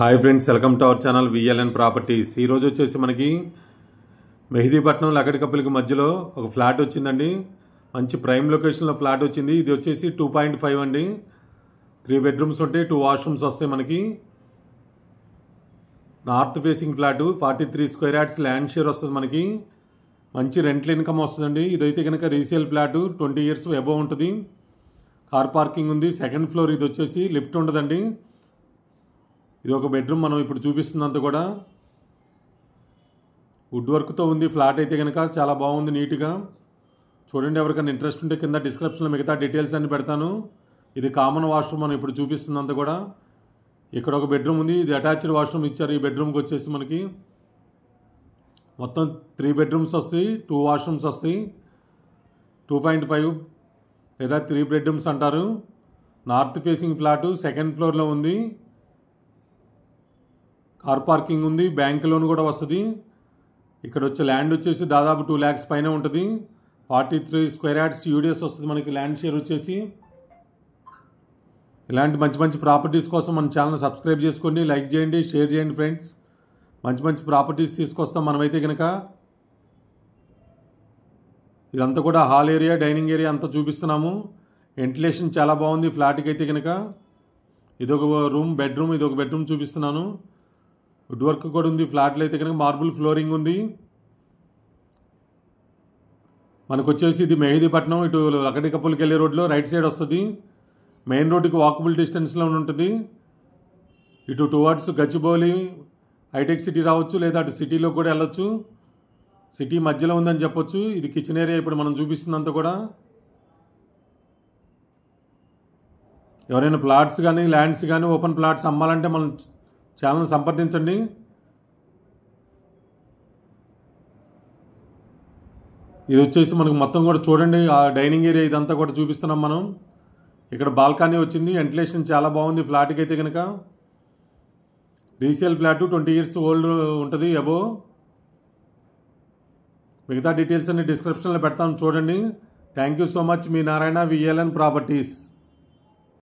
Hi friends, welcome to our channel VLN properties. ఈరోజు వచ్చేసి మనకి మెహదీపట్నం లకడికప్పలకి మధ్యలో ఒక ఫ్లాట్ వచ్చిందండి. మంచి ప్రైమ్ లొకేషన్లో ఫ్లాట్ వచ్చింది. ఇది వచ్చేసి 2.5 అండి. 3 బెడ్రూమ్స్ ఉంటాయి, 2 వాష్రూమ్స్ వస్తాయి. మనకి north facing flat, 43 square yards land share వస్తుంది. మనకి మంచి రెంటల్ ఇన్కమ్ వస్తుందండి. ఇదైతే కనుక రీసేల్ ఫ్లాట్, 20 ఇయర్స్ అబోవ్ ఉంటుంది. కార్ పార్కింగ్ ఉంది. Second floor. ఇది వచ్చేసి లిఫ్ట్ ఉండదండి. ఇది ఒక బెడ్రూమ్ మనం ఇప్పుడు చూపిస్తున్నంత కూడా వుడ్ వర్క్తో ఉంది. ఫ్లాట్ అయితే కనుక చాలా బాగుంది, నీట్గా చూడండి. ఎవరికైనా ఇంట్రెస్ట్ ఉంటే కింద డిస్క్రిప్షన్లో మిగతా డీటెయిల్స్ అన్ని పెడతాను. ఇది కామన్ వాష్రూమ్ మనం ఇప్పుడు చూపిస్తున్నంత కూడా. ఇక్కడ ఒక బెడ్రూమ్ ఉంది. ఇది అటాచ్డ్ వాష్రూమ్ ఇచ్చారు. ఈ బెడ్రూమ్కి వచ్చేసి మనకి మొత్తం 3 బెడ్రూమ్స్ వస్తాయి, 2 వాష్రూమ్స్ వస్తాయి. 2.5 లేదా 3 బెడ్రూమ్స్ అంటారు. నార్త్ ఫేసింగ్ ఫ్లాటు, సెకండ్ ఫ్లోర్లో ఉంది. కార్ పార్కింగ్ ఉంది. బ్యాంక్ లోన్ కూడా వస్తుంది. ఇక్కడ వచ్చే ల్యాండ్ వచ్చేసి దాదాపు 2 lakhs పైన ఉంటుంది. 43 స్క్వేర్ యార్డ్స్ యూడిఎస్ వస్తుంది మనకి ల్యాండ్ షేర్ వచ్చేసి. ఇలాంటి మంచి మంచి ప్రాపర్టీస్ కోసం మన ఛానల్ సబ్స్క్రైబ్ చేసుకోండి, లైక్ చేయండి, షేర్ చేయండి ఫ్రెండ్స్. మంచి మంచి ప్రాపర్టీస్ తీసుకొస్తాం మనమైతే కనుక. ఇదంతా కూడా హాల్ ఏరియా, డైనింగ్ ఏరియా అంతా చూపిస్తున్నాము. వెంటిలేషన్ చాలా బాగుంది ఫ్లాట్కి అయితే కనుక. ఇదొక రూమ్, బెడ్రూమ్. ఇదొక బెడ్రూమ్ చూపిస్తున్నాను. వుడ్ వర్క్ కూడా ఉంది. ఫ్లాట్లో అయితే కనుక మార్బుల్ ఫ్లోరింగ్ ఉంది. మనకు వచ్చేసి ఇది మెహదీపట్నం, ఇటు లకడికప్పలకి వెళ్ళే రోడ్లో రైట్ సైడ్ వస్తుంది. మెయిన్ రోడ్డుకి వాకబుల్ డిస్టెన్స్లో ఉంటుంది. ఇటు టువర్డ్స్ గచ్చిబౌలి, హైటెక్ సిటీ రావచ్చు, లేదా అటు సిటీలో కూడా వెళ్ళొచ్చు. సిటీ మధ్యలో ఉందని చెప్పొచ్చు. ఇది కిచెన్ ఏరియా ఇప్పుడు మనం చూపిస్తున్నంత కూడా. ఎవరైనా ప్లాట్స్ కానీ ల్యాండ్స్ కానీ ఓపెన్ ప్లాట్స్ అమ్మాలంటే మనం ఛానల్ సంప్రదించండి. ఇది వచ్చేసి మనకు మొత్తం కూడా చూడండి. ఆ డైనింగ్ ఏరియా ఇదంతా కూడా చూపిస్తున్నాం మనం. ఇక్కడ బాల్కనీ వచ్చింది. వెంటిలేషన్ చాలా బాగుంది ఫ్లాట్కి అయితే కనుక. రీసేల్ ఫ్లాట్, 20 ఇయర్స్ ఓల్డ్ ఉంటుంది అబో. మిగతా డీటెయిల్స్ అన్ని డిస్క్రిప్షన్లో పెడతాను చూడండి. Thank you so much. Me Narayana, VLN properties.